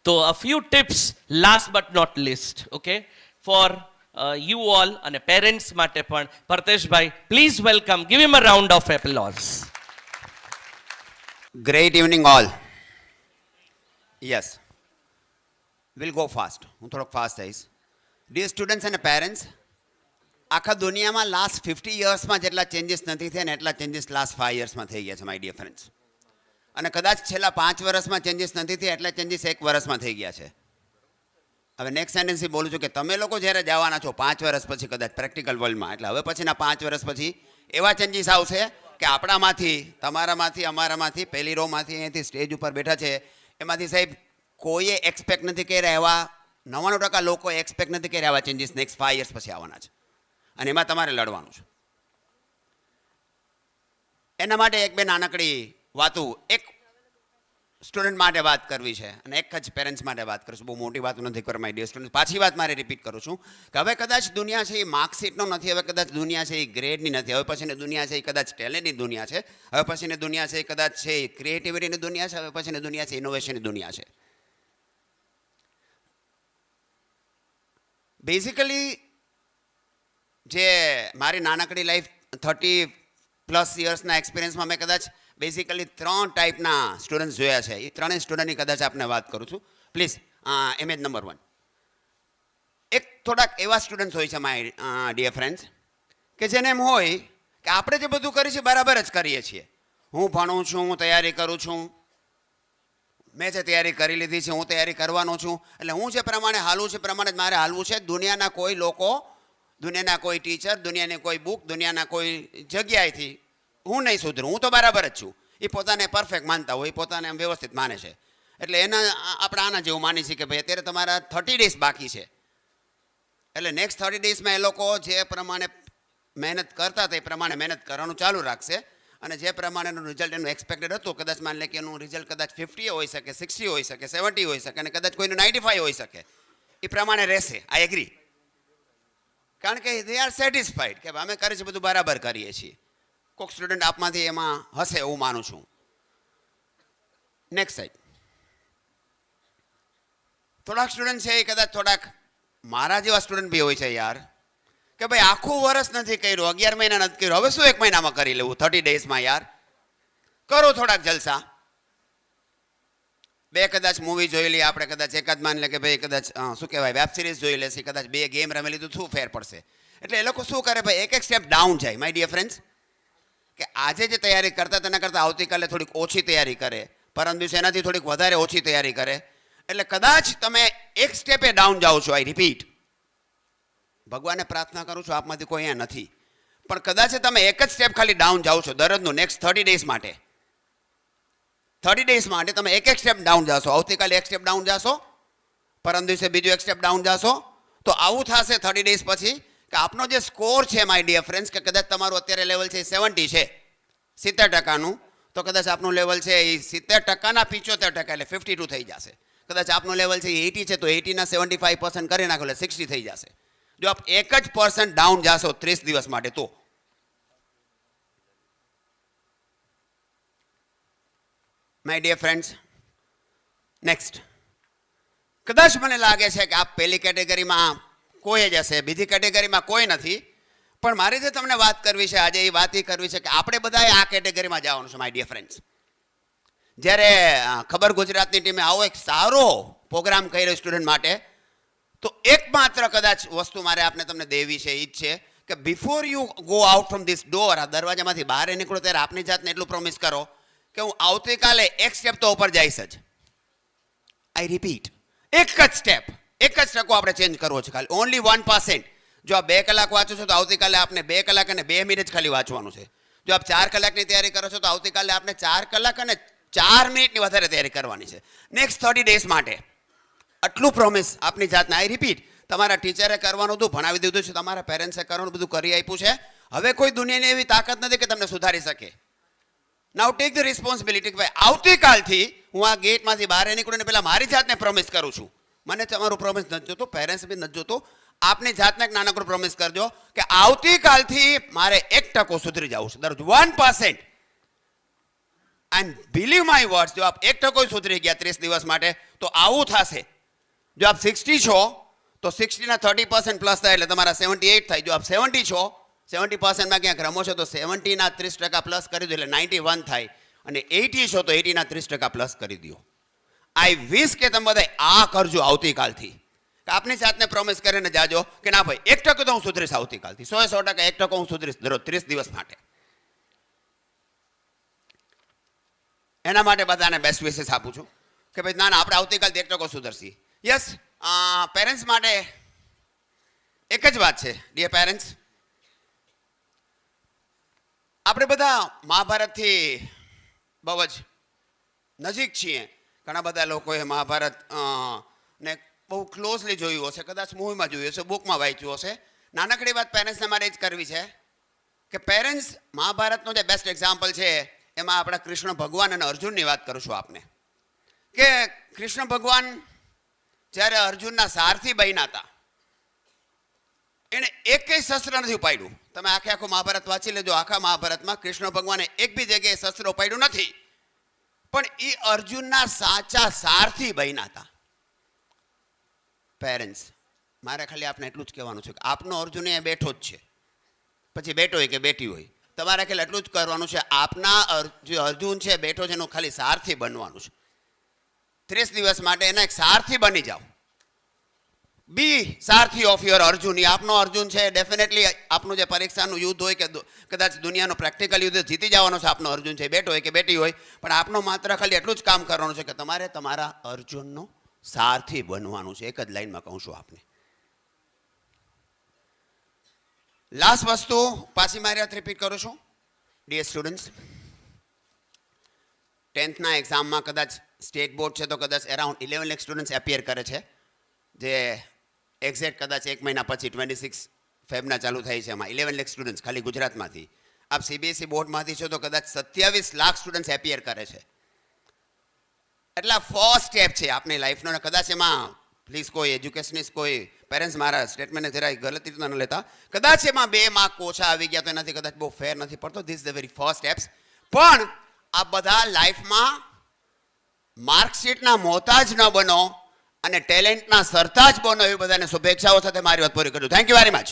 તો a few tips last but not least, okay, for you all અને parents માટે પણ પરતેશભાઈ, please welcome, give him a round of applause. Great evening all. Yes, we'll go fast. હું થોડોક fast થઈશ. Dear students and parents, આખા દુનિયામાં last 50 યર્સમાં જેટલા ચેન્જીસ નથી થયા ને એટલા ચેન્જીસ લાસ્ટ 5 યર્સમાં થઈ ગયા છે માય ડિયર ફ્રેન્ડ્સ. અને કદાચ છેલ્લા 5 વર્ષમાં ચેન્જીસ નથી થયા એટલા ચેન્જીસ 1 વર્ષમાં થઈ ગયા છે. હવે નેક્સ્ટ સેન્ટેન્સથી બોલું છું કે તમે લોકો જ્યારે જવાના છો 5 વર્ષ પછી કદાચ પ્રેક્ટિકલ વર્લ્ડમાં, એટલે હવે પછીના 5 વર્ષ પછી એવા ચેન્જીસ આવશે કે આપણામાંથી, તમારામાંથી, અમારામાંથી, પહેલી રોમાંથી, અહીંયાથી સ્ટેજ ઉપર બેઠા છે એમાંથી સાહેબ કોઈએ એક્સપેક્ટ નથી કર્યા એવા 99% લોકો એક્સપેક્ટ નથી કર્યા એવા ચેન્જીસ નેક્સ્ટ 5 યર્સ પછી આવવાના છે. અને એમાં તમારે લડવાનું છે. એના માટે એક બે નાનકડી વાતો એક સ્ટુડન્ટ માટે વાત કરવી છે અને એક જ પેરેન્ટ્સ માટે વાત કરીશું. બહુ મોટી વાત નથી કરવા માય ડિયર સ્ટુડન્ટ. પાછી વાત મારે રિપીટ કરું છું કે હવે કદાચ દુનિયા છે એ માર્કશીટનો નથી, હવે કદાચ દુનિયા છે એ ગ્રેડની નથી, હવે પછીની દુનિયા છે એ કદાચ ટેલેન્ટની દુનિયા છે, હવે પછીની દુનિયા છે એ કદાચ છે ક્રિએટિવિટીની દુનિયા છે, હવે પછીની દુનિયા છે ઇનોવેશનની દુનિયા છે. બેઝિકલી જે મારી નાનકડી લાઈફ 30+ યર્સના એક્સપિરિયન્સમાં મેં કદાચ બેઝિકલી 3 ટાઈપના સ્ટુડન્ટ્સ જોયા છે. એ ત્રણેય સ્ટુડન્ટની કદાચ આપને વાત કરું છું. Please image number 1. એક થોડાક એવા સ્ટુડન્ટ્સ હોય છે માય ડિયર ફ્રેન્ડ્સ કે જેને એમ હોય કે આપણે જે બધું કરીએ છીએ બરાબર જ કરીએ છીએ. હું ભણું છું, હું તૈયારી કરું છું, મેં જે તૈયારી કરી લીધી છે, હું તૈયારી કરવાનો છું, એટલે હું જે પ્રમાણે હાલું છે પ્રમાણે જ મારે હાલવું છે. દુનિયાના કોઈ લોકો, દુનિયાના કોઈ ટીચર, દુનિયાની કોઈ બુક, દુનિયાના કોઈ જગ્યાએથી હું નહીં સુધરું, હું તો બરાબર જ છું. એ પોતાને પરફેક્ટ માનતા હોય, એ પોતાને એમ વ્યવસ્થિત માને છે. એટલે એના આપણે આના જેવું માની છીએ કે ભાઈ અત્યારે તમારા 30 ડેઝ બાકી છે, એટલે નેક્સ્ટ 30 ડેઝમાં એ લોકો જે પ્રમાણે મહેનત કરતા હતા એ પ્રમાણે મહેનત કરવાનું ચાલુ રાખશે. અને જે પ્રમાણેનું રિઝલ્ટ એનું એક્સપેક્ટેડ હતું, કદાચ માની લે કે એનું રિઝલ્ટ કદાચ 50 હોઈ શકે, 60 હોઈ શકે, 70 હોઈ શકે અને કદાચ કોઈનું 95 હોઈ શકે, એ પ્રમાણે રહેશે. I agree. કારણ કે દે આર સેટિસ્ફાઈડ કે અમે કરીએ છીએ બધું બરાબર કરીએ છીએ. કોઈક સ્ટુડન્ટ આપમાંથી એમાં હશે એવું માનું છું. નેક્સ્ટ સાઈડ થોડાક સ્ટુડન્ટ છે એ કદાચ થોડાક મારા જેવા સ્ટુડન્ટ બી હોય છે યાર, કે ભાઈ આખું વર્ષ નથી કર્યું, 11 મહિના નથી કર્યું, હવે શું 1 મહિનામાં કરી લેવું, 30 ડેઝમાં યાર કરો થોડાક જલસા. 2 કદાચ મૂવી જોઈ લઈએ આપણે, કદાચ એકાદ માની લે કે ભાઈ કદાચ શું કહેવાય વેબ સિરીઝ જોઈ લેશે, કદાચ 2 ગેમ રમી લીધું, શું ફેર પડશે. એટલે એ લોકો શું કરે ભાઈ એક સ્ટેપ ડાઉન જાય માય ડિયર ફ્રેન્ડ્સ, કે આજે જે તૈયારી કરતા તેના કરતાં આવતીકાલે થોડીક ઓછી તૈયારી કરે, પરમ દિવસે એનાથી થોડીક વધારે ઓછી તૈયારી કરે. એટલે કદાચ તમે એક સ્ટેપે ડાઉન જાઓ છો. આઈ રિપીટ, ભગવાનને પ્રાર્થના કરું છું આપમાંથી કોઈ અહીંયા નથી, પણ કદાચ તમે એક જ સ્ટેપ ખાલી ડાઉન જાઓ છો દરરોજનું નેક્સ્ટ 30 ડેઝ માટે. 30 ડેઝ માટે તમે એક સ્ટેપ ડાઉન જાશો, આવતીકાલે એક સ્ટેપ ડાઉન જાશો, પરમ દિવસે બીજું એક સ્ટેપ ડાઉન જાશો, તો આવું થશે 30 ડેઝ પછી કે આપનો જે સ્કોર છે માય ડિયર ફ્રેન્ડ્સ, કે કદાચ તમારું અત્યારે લેવલ છે 70 છે, 70%નું, તો કદાચ આપનું લેવલ છે એ 70%ના 75% એટલે 52 થઈ જશે. કદાચ આપનું લેવલ છે 80 છે તો 80ના 75% કરી નાખો એટલે 60 થઈ જશે. જો આપ 1% ડાઉન જાશો 30 દિવસ માટે તો. માય ડિયર ફ્રેન્ડ્સ નેક્સ્ટ, કદાચ મને લાગે છે કે આપ પહેલી કેટેગરીમાં કોઈ જ હશે, બીજી કેટેગરીમાં કોઈ નથી, પણ મારે જે તમને વાત કરવી છે આજે એ વાત એ કરવી છે કે આપણે બધાએ આ કેટેગરીમાં જવાનું છે માય ડિયર ફ્રેન્ડ્સ. જ્યારે ખબર ગુજરાતની ટીમે આવો એક સારો પ્રોગ્રામ કર્યો સ્ટુડન્ટ માટે, તો એકમાત્ર કદાચ વસ્તુ મારે આપને તમને દેવી છે એ જ છે કે before you go out from this door, આ દરવાજામાંથી બહાર નીકળો ત્યારે આપની જાતને એટલું પ્રોમિસ કરો કે હું આવતીકાલે એક સ્ટેપ તો ઉપર જઈશ જ. આઈ રિપીટ, એક જ સ્ટેપ, એક જ ટકો આપણે ચેન્જ કરવો છે ખાલી, ઓનલી 1%. જો આપ 2 કલાક વાંચો છો તો આવતીકાલે આપને 2 કલાક અને 2 મિનિટ ખાલી વાંચવાનું છે. જો આપ 4 કલાકની તૈયારી કરો છો તો આવતીકાલે આપને 4 કલાક અને 4 મિનિટની વધારે તૈયારી કરવાની છે નેક્સ્ટ 30 ડેઝ માટે. આટલું પ્રોમિસ આપની જાતને. આઈ રિપીટ, તમારા ટીચરે કરવાનું હતું, ભણાવી દીધું છે, તમારા પેરેન્ટ્સે કરવાનું બધું કરી આપ્યું છે. હવે કોઈ દુનિયાની એવી તાકાત નથી કે તમને સુધારી શકે. નાઉ ટેક ધ રિસ્પોન્સિબિલિટી કે ભાઈ આવતીકાલથી હું આ ગેટમાંથી બહાર નીકળીને પહેલાં મારી જાતને પ્રોમિસ કરું છું. મને તમારું પ્રોમિસ નથી જોતું, પેરેન્ટ્સ બી નથી જોતું, આપની જાતને એક નાનકડું પ્રોમિસ કરજો કે આવતીકાલથી મારે 1% સુધરી જવું છે, દરરોજ 1%. એન્ડ બિલીવ માય વર્ડ્સ, જો આપ 1% સુધરી ગયા 30 દિવસ માટે તો આવું થશે. જો આપ 60 છો તો 60 ના 30% પ્લસ થાય એટલે તમારા 78 થાય. જો આપ 70 છો, 70% માં ક્યાંક રમો છો તો 70 ના 30% પ્લસ કરી દો એટલે 91 થાય. અને 80 છો તો 80 ના 30% પ્લસ કરી દો. આઈ વિશ કે તમે બધા આ કરજો આવતીકાલથી. કે આપની જાતને પ્રોમિસ કરીને જાજો કે ના ભાઈ 1% તો હું સુધરીશ આવતીકાલથી. 100% 1% હું સુધરીશ દરરોજ 30 દિવસ માટે. એના માટે બધાને બેસ્ટ વિશેસ આપું છું કે ભાઈ ના આપણે આવતીકાલથી 1% સુધરશી. યસ, પેરેન્ટ્સ માટે એક જ વાત છે. ડિયર પેરેન્ટ્સ, આપણે બધા મહાભારતથી બહુ જ નજીક છીએ. ઘણા બધા લોકોએ મહાભારત ને બહુ ક્લોઝલી જોયું હશે, કદાચ મૂવીમાં જોયું હશે, બુકમાં વાંચ્યું હશે. નાનકડી વાત પેરેન્ટ્સને મારે જ કરવી છે કે પેરેન્ટ્સ મહાભારતનો જે બેસ્ટ એક્ઝામ્પલ છે એમાં આપણા કૃષ્ણ ભગવાન અને અર્જુનની વાત કરું છું આપને. કે કૃષ્ણ ભગવાન જ્યારે અર્જુનના સારથી બન્યા હતા એને એકેય શસ્ત્ર નથી ઉપાડ્યું. તમે આખું મહાભારત વાંચી લેજો. આખા મહાભારતમાં કૃષ્ણ ભગવાને એક બી જગ્યાએ શસ્ત્ર ઉપાડ્યું નથી. પણ એ અર્જુનના સાચા સારથી બન્યા હતા. પેરેન્ટ્સ, મારે ખાલી આપને એટલું જ કહેવાનું છે કે આપનો અર્જુન અહીંયા બેઠો જ છે, પછી બેઠો હોય કે બેઠી હોય, તમારે ખાલી એટલું જ કરવાનું છે. આપના જે અર્જુન છે બેઠો છે એનું ખાલી સારથી બનવાનું છે. 30 દિવસ માટે એના એક સારથી બની જાઓ. બી સારથી ઓફ યોર અર્જુન. એ આપનો અર્જુન છે. ડેફિનેટલી આપનું જે પરીક્ષાનું યુદ્ધ હોય કે કદાચ દુનિયાનું પ્રેક્ટિકલ યુદ્ધ જીતી જવાનો છે આપનો અર્જુન છે, બેઠો હોય કે બેઠી હોય, પણ આપનો માત્ર ખાલી એટલું જ કામ કરવાનું છે કે તમારે તમારા અર્જુનનો સારથી બનવાનું છે. એક જ લાઈનમાં કહું છું આપને. લાસ્ટ વસ્તુ પાછી મારી વાત રિપીટ કરું છું. ડિયર સ્ટુડન્ટ્સ, 10th ના એક્ઝામમાં કદાચ સ્ટેટ બોર્ડ છે તો કદાચ અરાઉન્ડ 11 લાખ સ્ટુડન્ટ્સ એપિયર કરે છે. જે એક્ઝેક્ટ કદાચ 1 મહિના પછી 26 ફેબના ચાલુ થાય છે. એમાં 11 લાખ સ્ટુડન્ટ્સ ખાલી ગુજરાતમાંથી. આપ CBSE બોર્ડમાંથી છો તો કદાચ 27 લાખ સ્ટુડન્ટ્સ એપિયર કરે છે. એટલે ફર્સ્ટ સ્ટેપ છે આપની લાઈફનો. અને કદાચ એમાં પ્લીઝ કોઈ એજ્યુકેશનિસ્ટ, કોઈ પેરેન્ટ્સ મારા સ્ટેટમેન્ટને જરા ગલત રીતે ન લેતા. કદાચ એમાં 2 માર્ક ઓછા આવી ગયા તો એનાથી કદાચ બહુ ફેર નથી પડતો. This the very first steps. પણ આ બધા લાઈફમાં માર્કશીટના મોહતાજ ન બનો અને ટેલેન્ટના સરતાજ બનો એવી બધાને શુભેચ્છાઓ સાથે મારી વાત પૂરી કરું. Thank you very much.